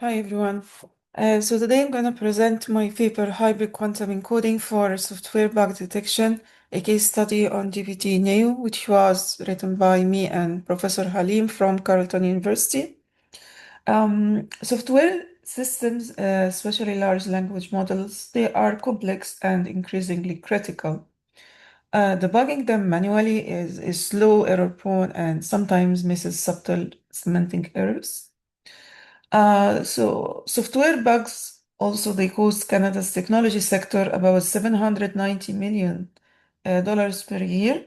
Hi everyone. So today I'm going to present my paper Hybrid Quantum Encoding for Software Bug Detection, a case study on GPT-Neo, which was written by me and Professor Halim from Carleton University. Software systems, especially large language models, they are complex and increasingly critical. Debugging them manually is slow, error-prone, and sometimes misses subtle semantic errors. So software bugs also they cost Canada's technology sector about $790 million dollars per year,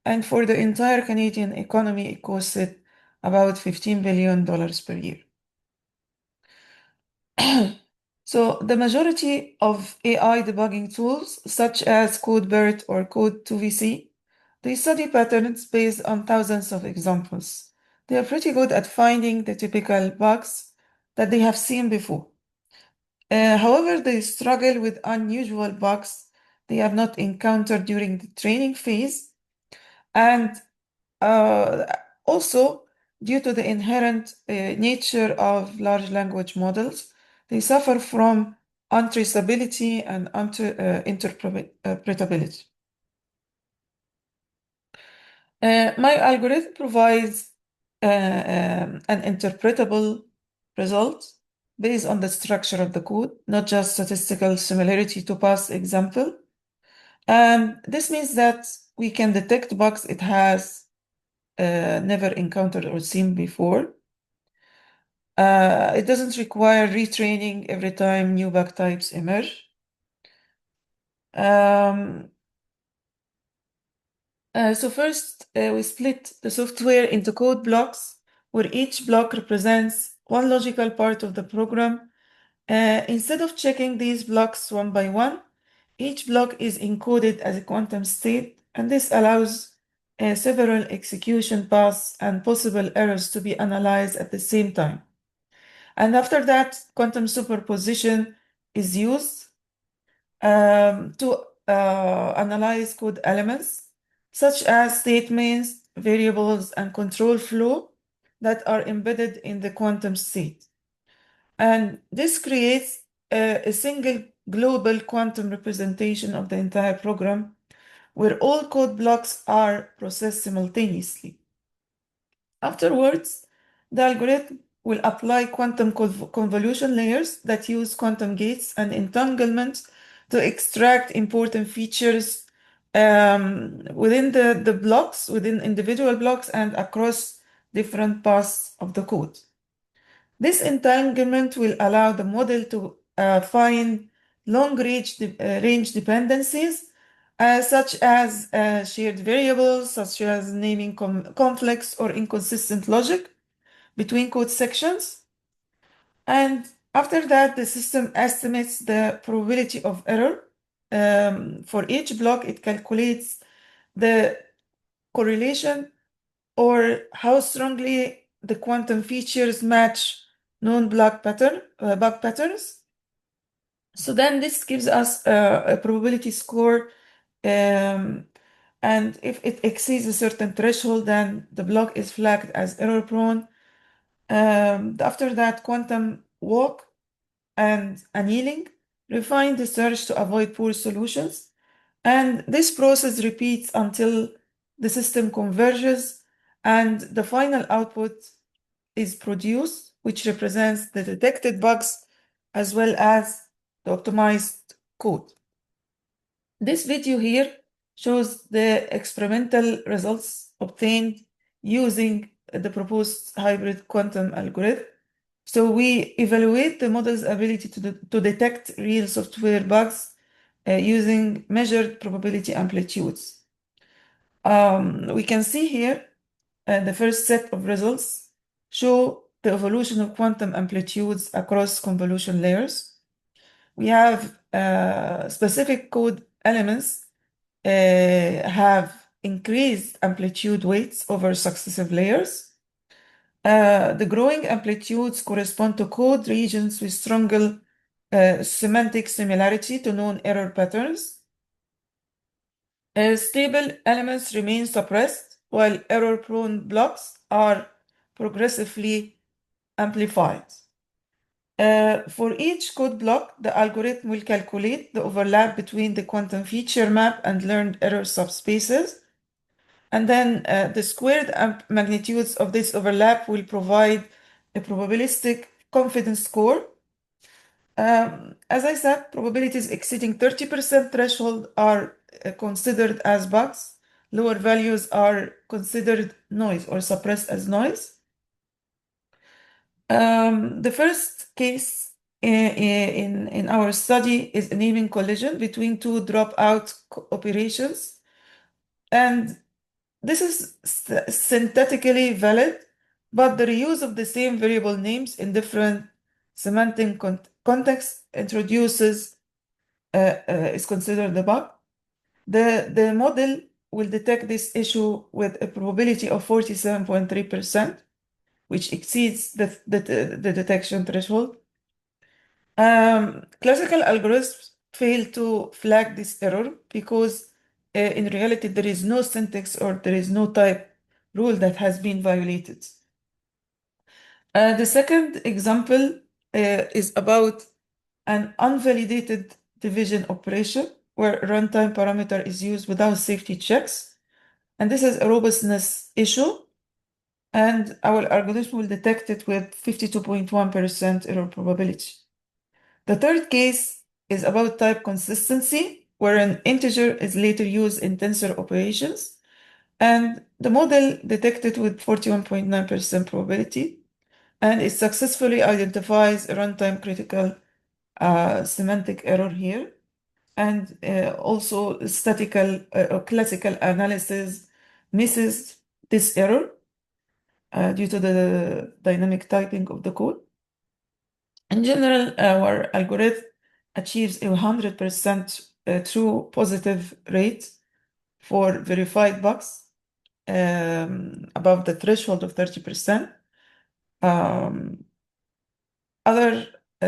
and for the entire Canadian economy, it costs it about $15 billion dollars per year. So the majority of AI debugging tools, such as CodeBERT or Code2VC, they study patterns based on thousands of examples. They are pretty good at finding the typical bugs that they have seen before. However, they struggle with unusual bugs they have not encountered during the training phase, and uh, also due to the inherent nature of large language models, they suffer from untraceability and interpretability. My algorithm provides an interpretable result based on the structure of the code, not just statistical similarity to past example. And this means that we can detect bugs it has never encountered or seen before. It doesn't require retraining every time new bug types emerge. Um, so first, we split the software into code blocks, where each block represents one logical part of the program. Instead of checking these blocks one by one, each block is encoded as a quantum state, and this allows several execution paths and possible errors to be analyzed at the same time. And after that, quantum superposition is used to analyze code elements such as statements, variables, and control flow that are embedded in the quantum state. And this creates a single global quantum representation of the entire program where all code blocks are processed simultaneously. Afterwards, the algorithm will apply quantum convolution layers that use quantum gates and entanglement to extract important features within the blocks, within individual blocks, and across different paths of the code. This entanglement will allow the model to find long range dependencies, such as shared variables, such as naming conflicts or inconsistent logic between code sections. And after that, the system estimates the probability of error. For each block, it calculates the correlation or how strongly the quantum features match known bug patterns. So then this gives us a probability score, and if it exceeds a certain threshold, then the block is flagged as error prone. After that, quantum walk and annealing refine the search to avoid poor solutions. And this process repeats until the system converges and the final output is produced, which represents the detected bugs as well as the optimized code. This video here shows the experimental results obtained using the proposed hybrid quantum algorithm. So we evaluate the model's ability to detect real software bugs using measured probability amplitudes. We can see here the first set of results show the evolution of quantum amplitudes across convolution layers. We have specific code elements have increased amplitude weights over successive layers. The growing amplitudes correspond to code regions with stronger semantic similarity to known error patterns. Stable elements remain suppressed, while error-prone blocks are progressively amplified. For each code block, the algorithm will calculate the overlap between the quantum feature map and learned error subspaces. And then the squared magnitudes of this overlap will provide a probabilistic confidence score. As I said, probabilities exceeding 30% threshold are considered as bugs. Lower values are considered noise or suppressed as noise. The first case in our study is a naming collision between two dropout operations. And this is synthetically valid, but the reuse of the same variable names in different semantic contexts is considered a bug. The model will detect this issue with a probability of 47.3%, which exceeds the detection threshold. Classical algorithms fail to flag this error because in reality there is no syntax or there is no type rule that has been violated. The second example is about an unvalidated division operation where a runtime parameter is used without safety checks. And this is a robustness issue, and our algorithm will detect it with 52.1% error probability. The third case is about type consistency, where an integer is later used in tensor operations, and the model detected with 41.9% probability, and it successfully identifies a runtime critical semantic error here, and also statical or classical analysis misses this error due to the dynamic typing of the code. In general, our algorithm achieves a 100% true positive rate for verified bugs above the threshold of 30%. Other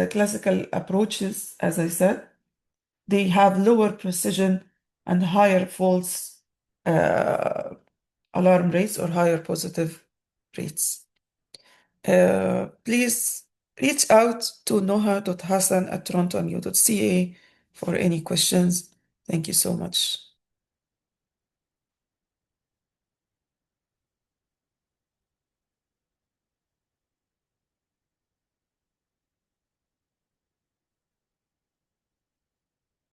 classical approaches, as I said, they have lower precision and higher false alarm rates or higher positive rates. Please reach out to noha.hassan@torontonew.ca for any questions. Thank you so much.